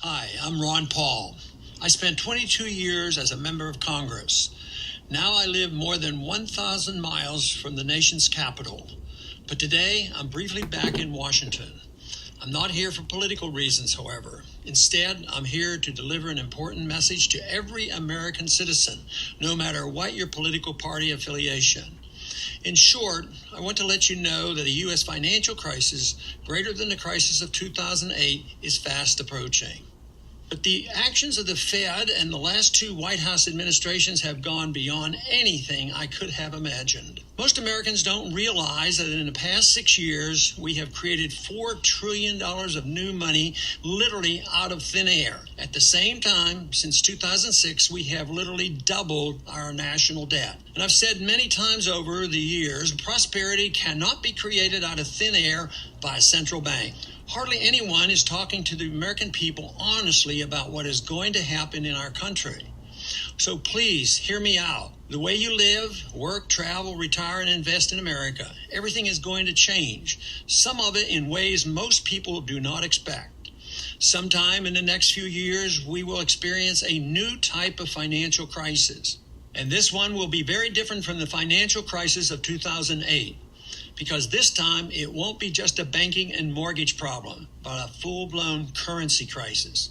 Hi, I'm Ron Paul. I spent 22 years as a member of Congress. Now I live more than 1,000 miles from the nation's capital. But today, I'm briefly back in Washington. I'm not here for political reasons, however. Instead, I'm here to deliver an important message to every American citizen, no matter what your political party affiliation. In short, I want to let you know that a U.S. financial crisis greater than the crisis of 2008 is fast approaching. But the actions of the Fed and the last two White House administrations have gone beyond anything I could have imagined. Most Americans don't realize that in the past 6 years, we have created $4 trillion of new money literally out of thin air. At the same time, since 2006, we have literally doubled our national debt. And I've said many times over the years, prosperity cannot be created out of thin air by a central bank. Hardly anyone is talking to the American people honestly about what is going to happen in our country. So please hear me out. The way you live, work, travel, retire, and invest in America, everything is going to change. Some of it in ways most people do not expect. Sometime in the next few years, we will experience a new type of financial crisis. And this one will be very different from the financial crisis of 2008. Because this time it won't be just a banking and mortgage problem, but a full-blown currency crisis.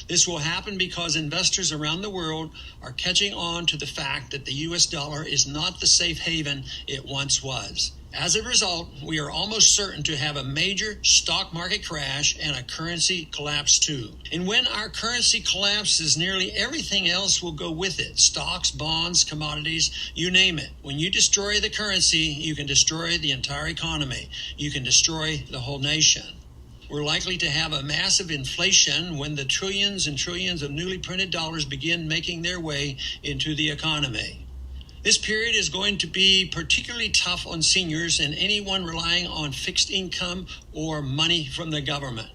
This will happen because investors around the world are catching on to the fact that the U.S. dollar is not the safe haven it once was. As a result, we are almost certain to have a major stock market crash and a currency collapse too. And when our currency collapses, nearly everything else will go with it. Stocks, bonds, commodities, you name it. When you destroy the currency, you can destroy the entire economy. You can destroy the whole nation. We're likely to have a massive inflation when the trillions and trillions of newly printed dollars begin making their way into the economy. This period is going to be particularly tough on seniors and anyone relying on fixed income or money from the government.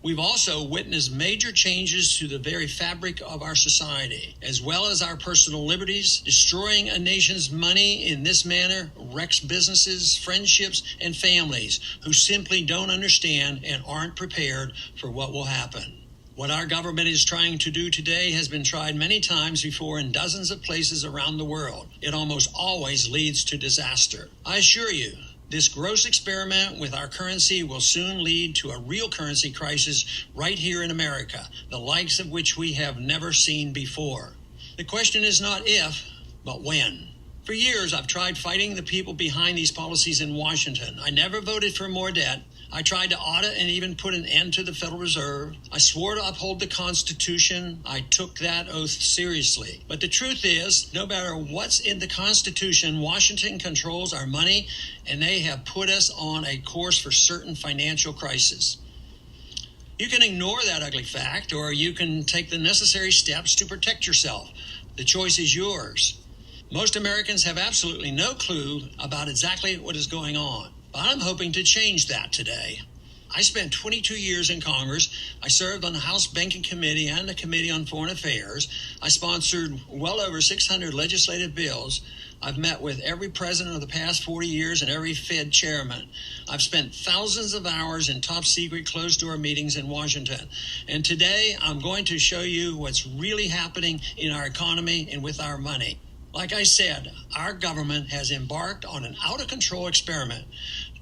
We've also witnessed major changes to the very fabric of our society, as well as our personal liberties. Destroying a nation's money in this manner wrecks businesses, friendships, and families who simply don't understand and aren't prepared for what will happen. What our government is trying to do today has been tried many times before in dozens of places around the world. It almost always leads to disaster. I assure you, this gross experiment with our currency will soon lead to a real currency crisis right here in America, the likes of which we have never seen before. The question is not if, but when. For years, I've tried fighting the people behind these policies in Washington. I never voted for more debt. I tried to audit and even put an end to the Federal Reserve. I swore to uphold the Constitution. I took that oath seriously. But the truth is, no matter what's in the Constitution, Washington controls our money, and they have put us on a course for certain financial crisis. You can ignore that ugly fact, or you can take the necessary steps to protect yourself. The choice is yours. Most Americans have absolutely no clue about exactly what is going on. But I'm hoping to change that today. I spent 22 years in Congress. I served on the House Banking Committee and the Committee on Foreign Affairs. I sponsored well over 600 legislative bills. I've met with every president of the past 40 years and every Fed chairman. I've spent thousands of hours in top-secret closed-door meetings in Washington. And today, I'm going to show you what's really happening in our economy and with our money. Like I said, our government has embarked on an out-of-control experiment,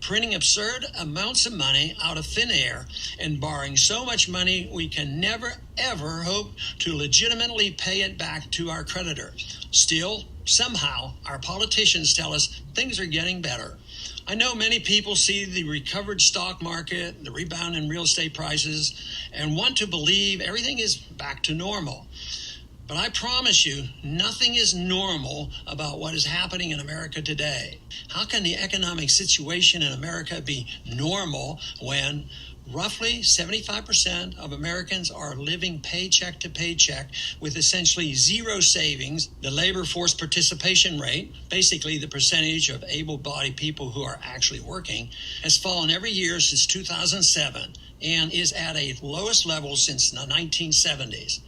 printing absurd amounts of money out of thin air and borrowing so much money we can never, ever hope to legitimately pay it back to our creditors. Still, somehow, our politicians tell us things are getting better. I know many people see the recovered stock market, the rebound in real estate prices, and want to believe everything is back to normal. But I promise you, nothing is normal about what is happening in America today. How can the economic situation in America be normal when roughly 75% of Americans are living paycheck to paycheck with essentially zero savings? The labor force participation rate, basically the percentage of able-bodied people who are actually working, has fallen every year since 2007 and is at a lowest level since the 1970s.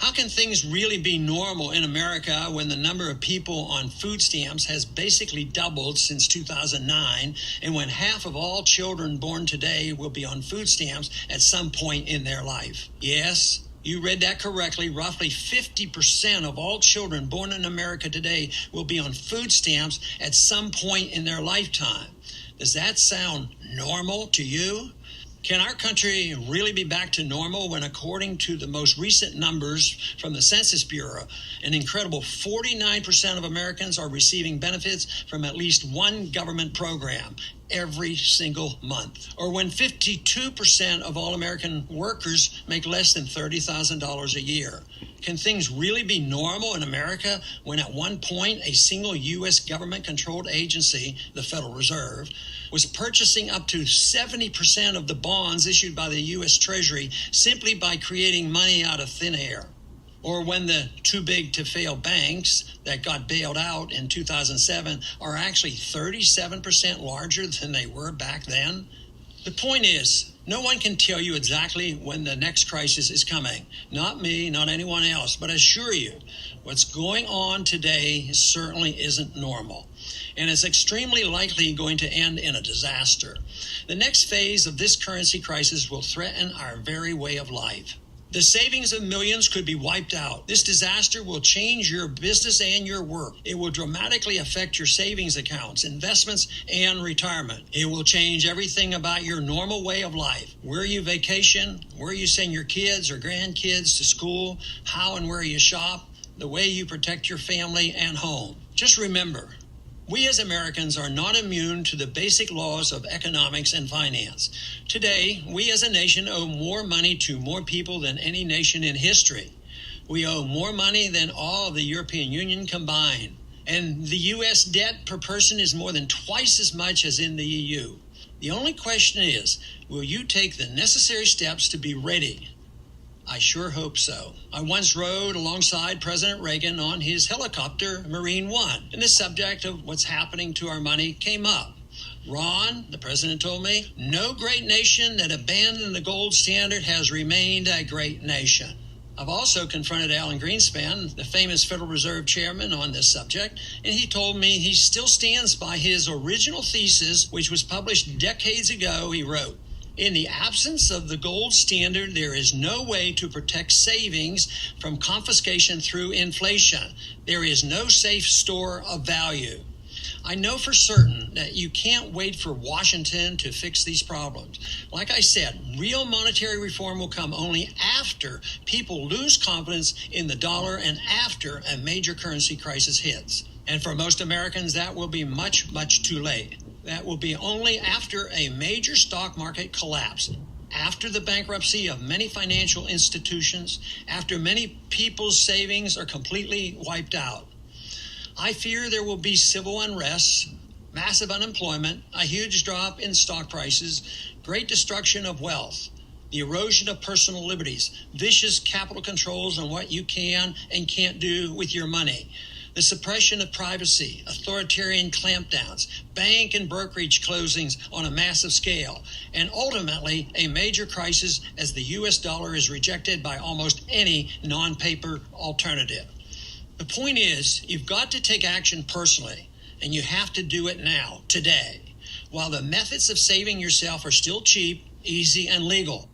How can things really be normal in America when the number of people on food stamps has basically doubled since 2009, and when half of all children born today will be on food stamps at some point in their life? Yes, you read that correctly. Roughly 50% of all children born in America today will be on food stamps at some point in their lifetime. Does that sound normal to you? Can our country really be back to normal when, according to the most recent numbers from the Census Bureau, an incredible 49% of Americans are receiving benefits from at least one government program every single month? Or when 52% of all American workers make less than $30,000 a year? Can things really be normal in America when at one point a single U.S. government-controlled agency, the Federal Reserve, was purchasing up to 70% of the bonds issued by the U.S. Treasury simply by creating money out of thin air? Or when the too-big-to-fail banks that got bailed out in 2007 are actually 37% larger than they were back then? The point is, no one can tell you exactly when the next crisis is coming. Not me, not anyone else, but I assure you, what's going on today certainly isn't normal, and is extremely likely going to end in a disaster. The next phase of this currency crisis will threaten our very way of life. The savings of millions could be wiped out. This disaster will change your business and your work. It will dramatically affect your savings accounts, investments, and retirement. It will change everything about your normal way of life. Where you vacation, where you send your kids or grandkids to school, how and where you shop, the way you protect your family and home. Just remember, we as Americans are not immune to the basic laws of economics and finance. Today, we as a nation owe more money to more people than any nation in history. We owe more money than all of the European Union combined. And the U.S. debt per person is more than twice as much as in the EU. The only question is, will you take the necessary steps to be ready? I sure hope so. I once rode alongside President Reagan on his helicopter, Marine One, and the subject of what's happening to our money came up. Ron, the president told me, no great nation that abandoned the gold standard has remained a great nation. I've also confronted Alan Greenspan, the famous Federal Reserve chairman, on this subject, and he told me he still stands by his original thesis, which was published decades ago. He wrote, "In the absence of the gold standard, there is no way to protect savings from confiscation through inflation. There is no safe store of value." I know for certain that you can't wait for Washington to fix these problems. Like I said, real monetary reform will come only after people lose confidence in the dollar and after a major currency crisis hits. And for most Americans, that will be much, much too late. That will be only after a major stock market collapse, after the bankruptcy of many financial institutions, after many people's savings are completely wiped out. I fear there will be civil unrest, massive unemployment, a huge drop in stock prices, great destruction of wealth, the erosion of personal liberties, vicious capital controls on what you can and can't do with your money, the suppression of privacy, authoritarian clampdowns, bank and brokerage closings on a massive scale, and ultimately a major crisis as the U.S. dollar is rejected by almost any non-paper alternative. The point is, you've got to take action personally, and you have to do it now, today, while the methods of saving yourself are still cheap, easy, and legal.